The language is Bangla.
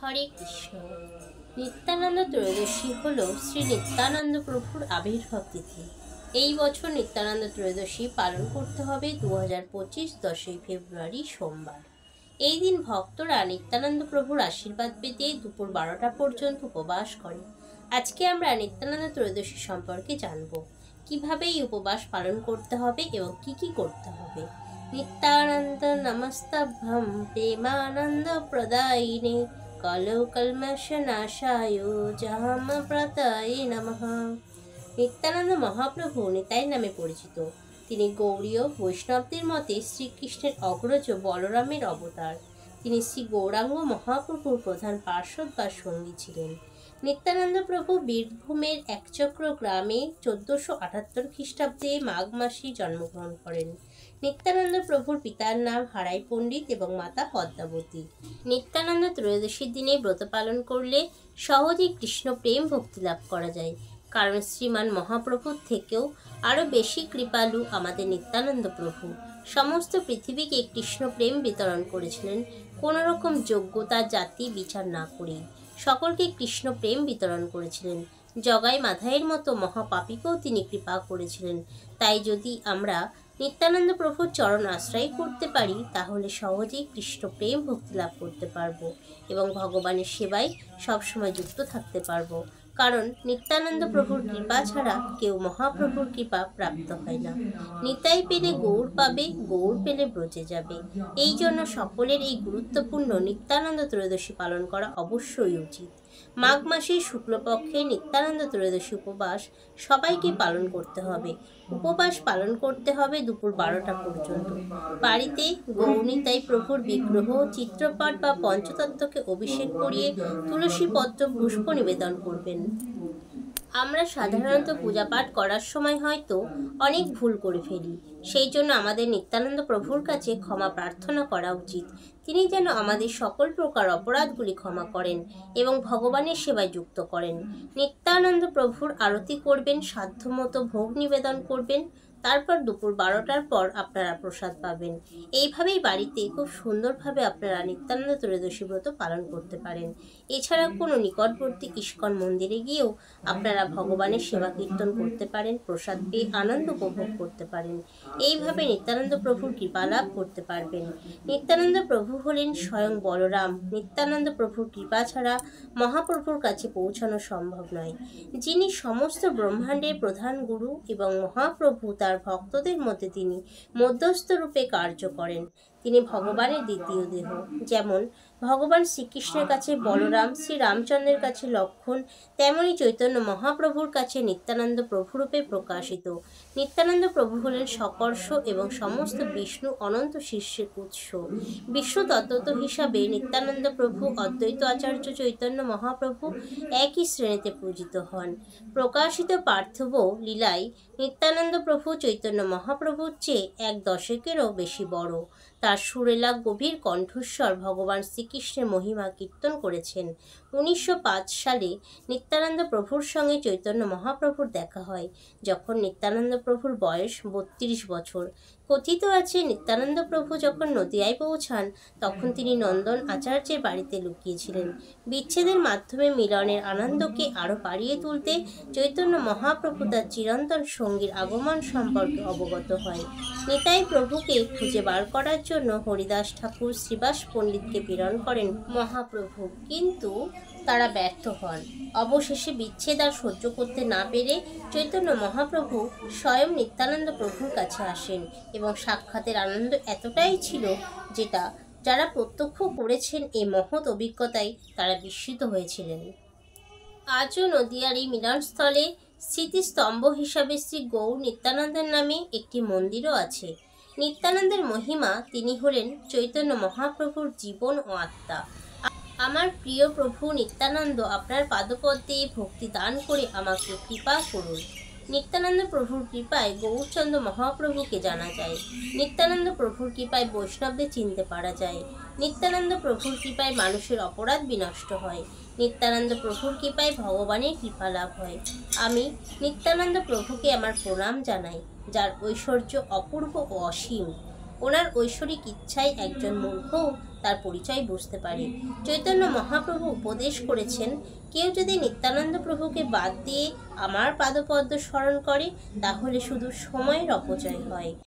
হরে কৃষ্ণ। নিত্যানন্দ ত্রয়োদশী হল শ্রী নিত্যানন্দ প্রভুর আবির্ভাব তিথি। এই বছর নিত্যানন্দ ত্রয়োদশী পালন করতে হবে 2025 10ই ফেব্রুয়ারি সোমবার। এই দিন ভক্তরা নিত্যানন্দ প্রভুর আশীর্বাদ পেতে দুপুর 12টা পর্যন্ত উপবাস করে। আজকে আমরা নিত্যানন্দ ত্রয়োদশী সম্পর্কে জানব, কিভাবে এই উপবাস পালন করতে হবে এবং কি কি করতে হবে। নিত্যানন্দ নমস্তাভ্যম প্রেমানন্দ প্রদায়িনে কলো কল্মষনাশায় জামপ্রদায়ে নমঃ। নিত্যানন্দ মহাপ্রভু নিতাই নামে পরিচিত। তিনি গৌড়ীয় বৈষ্ণবদের মতে শ্রীকৃষ্ণের অগ্রজ বলরামের অবতার। তিনি শ্রী গৌরাঙ্গ মহাপ্রভুর প্রধান পার্ষদ বা সঙ্গী ছিলেন। নিত্যানন্দ প্রভু বীরভূমের একচক্র গ্রামে 1478 খ্রিস্টাব্দে মাঘ মাসে জন্মগ্রহণ করেন। নিত্যানন্দ প্রভুর পিতার নাম হারাই পণ্ডিত এবং মাতা পদ্মাবতী। নিত্যানন্দ ত্রয়োদশীর দিনে ব্রত পালন করলে সহজেই কৃষ্ণ প্রেম ভক্তি লাভ করা যায়, কারণ শ্রীমান মহাপ্রভুর থেকেও আরও বেশি কৃপালু আমাদের নিত্যানন্দ প্রভু। সমস্ত পৃথিবীকে কৃষ্ণ প্রেম বিতরণ করেছিলেন, কোনো রকম যোগ্যতা জাতি বিচার না করেই সকলকে কৃষ্ণ প্রেম বিতরণ করেছিলেন। জগাই মাধাইয়ের মতো মহাপাপীকেও তিনি কৃপা করেছিলেন। তাই যদি আমরা নিত্যানন্দ প্রভুর চরণ আশ্রয় করতে পারি, তাহলে সহজেই কৃষ্ণ প্রেম ভক্তি লাভ করতে পারবো এবং ভগবানের সেবায় সবসময় যুক্ত থাকতে পারবো। কারণ নিত্যানন্দ প্রভুর কৃপা ছাড়া কেউ মহাপ্রভুর কৃপা প্রাপ্ত হয় না। নিতাই পেলে গৌর পাবে, গৌর পেলে ব্রজে যাবে। এই জন্য সকলের এই গুরুত্বপূর্ণ নিত্যানন্দ ত্রয়োদশী পালন করা অবশ্যই উচিত। মাঘ মাসের শুক্লপক্ষে নিত্যানন্দ ত্রয়োদশী উপবাস সবাইকে পালন করতে হবে। উপবাস পালন করতে হবে দুপুর 12টা পর্যন্ত। বাড়িতে গৌরনিতাই প্রভুর বিগ্রহ, চিত্রপট বা পঞ্চতত্ত্বকে অভিষেক করিয়ে তুলসী পত্র পুষ্প নিবেদন করবেন। আমরা সাধারণত পূজা পাঠ করার সময় হয়তো অনেক ভুল করে ফেলি। সেই জন্য আমাদের নিত্যানন্দ প্রভুর কাছে ক্ষমা প্রার্থনা করা উচিত। তিনি যেন আমাদের সকল প্রকার অপরাধগুলি ক্ষমা করেন এবং ভগবানের সেবায় যুক্ত করেন। নিত্যানন্দ প্রভুর আরতি করবেন, সাধ্যমতো ভোগ নিবেদন করবেন, তারপর দুপুর 12টার পর আপনারা প্রসাদ পাবেন। এইভাবেই বাড়িতে খুব সুন্দরভাবে আপনারা নিত্যানন্দ ত্রয়োদশী ব্রত পালন করতে পারেন। এছাড়া কোনো নিকটবর্তী ইস্কন মন্দিরে গিয়েও আপনারা ভগবানের সেবা কীর্তন করতে পারেন, প্রসাদ পেয়ে আনন্দ উপভোগ করতে পারেন। এইভাবে নিত্যানন্দ প্রভুর কৃপা লাভ করতে পারবেন। নিত্যানন্দ প্রভু হলেন স্বয়ং বলরাম। নিত্যানন্দ প্রভুর কৃপা ছাড়া মহাপ্রভুর কাছে পৌঁছানো সম্ভব নয়। যিনি সমস্ত ব্রহ্মাণ্ডের প্রধান গুরু এবং মহাপ্রভু তার ভক্তদের মধ্যে তিনি মধ্যস্থ রূপে কার্য করেন। তিনি ভগবানের দ্বিতীয় দেহ। যেমন ভগবান শ্রীকৃষ্ণের কাছে বলরাম, শ্রী রামচন্দ্রের কাছে লক্ষ্মণ, তেমনি চৈতন্য মহাপ্রভুর কাছে নিত্যানন্দ প্রভুরূপে প্রকাশিত। নিত্যানন্দ প্রভু হলেন সকর্ষ এবং সমস্ত বিষ্ণু অনন্ত শিষ্যের উৎস। বিষ্ণু তত্ত্বত হিসাবে নিত্যানন্দ প্রভু অদ্বৈত আচার্য চৈতন্য মহাপ্রভু একই শ্রেণীতে পূজিত হন। প্রকাশিত পার্থিব লীলায় নিত্যানন্দ প্রভু চৈতন্য মহাপ্রভুর চেয়ে 1 দশকেরও বেশি বড়। তার সুরেলা গভীর কণ্ঠস্বর ভগবান শ্রীকৃষ্ণের মহিমা কীর্তন করেছেন। 1905 সালে নিত্যানন্দ প্রভুর সঙ্গে চৈতন্য মহাপ্রভুর দেখা হয়, যখন নিত্যানন্দ প্রভুর বয়স 32 বছর। কথিত আছে নিত্যানন্দ প্রভু যখন নদিয়ায় পৌঁছান, তখন তিনি নন্দন আচার্যের বাড়িতে লুকিয়েছিলেন। বিচ্ছেদের মাধ্যমে মিলনের আনন্দকে আরও বাড়িয়ে তুলতে চৈতন্য মহাপ্রভু তার চিরন্তন সঙ্গীর আগমন সম্পর্কে অবগত হয়। নিতাই প্রভুকে খুঁজে বার করার জন্য হরিদাস ঠাকুর শ্রীবাস পণ্ডিতকে প্রেরণ করেন মহাপ্রভু, কিন্তু তারা ব্যর্থ হন। অবশেষে বিচ্ছেদ আর সহ্য করতে না পেরে চৈতন্য মহাপ্রভু স্বয়ং নিত্যানন্দ প্রভুর কাছে আসেন এবং সাক্ষাতের আনন্দ এতটাই ছিল যেটা যারা প্রত্যক্ষ করেছেন এই মহৎ অভিজ্ঞতায় তারা বিস্মিত হয়েছিলেন। আজও নদিয়ার এই মিলনস্থলে স্মৃতিস্তম্ভ হিসাবে শ্রী গৌর নিত্যানন্দের নামে একটি মন্দিরও আছে। নিত্যানন্দের মহিমা, তিনি হলেন চৈতন্য মহাপ্রভুর জীবন ও আত্মা। আমার প্রিয় প্রভু নিত্যানন্দ, আপনার পাদপদ্মে ভক্তি দান করে আমাকে কৃপা করুন। নিত্যানন্দ প্রভুর কৃপায় গৌরচন্দ্র মহাপ্রভুকে জানা যায়। নিত্যানন্দ প্রভুর কৃপায় বৈষ্ণবদের চিনতে পারা যায়। নিত্যানন্দ প্রভুর কৃপায় মানুষের অপরাধ বিনষ্ট হয়। নিত্যানন্দ প্রভুর কৃপায় ভগবানের কৃপা লাভ হয়। আমি নিত্যানন্দ প্রভুকে আমার প্রণাম জানাই, যার ঐশ্বর্য অপূর্ব ও অসীম। ওনার ঐশ্বরিক ইচ্ছায় একজন মূর্খ তার পরিচয় বুঝতে পারে। চৈতন্য মহাপ্রভু উপদেশ করেছেন, কেউ যদি নিত্যানন্দ প্রভুকে বাদ দিয়ে আমার পাদপদ্ম স্মরণ করে তাহলে শুধু সময়ের অপচয় হয়।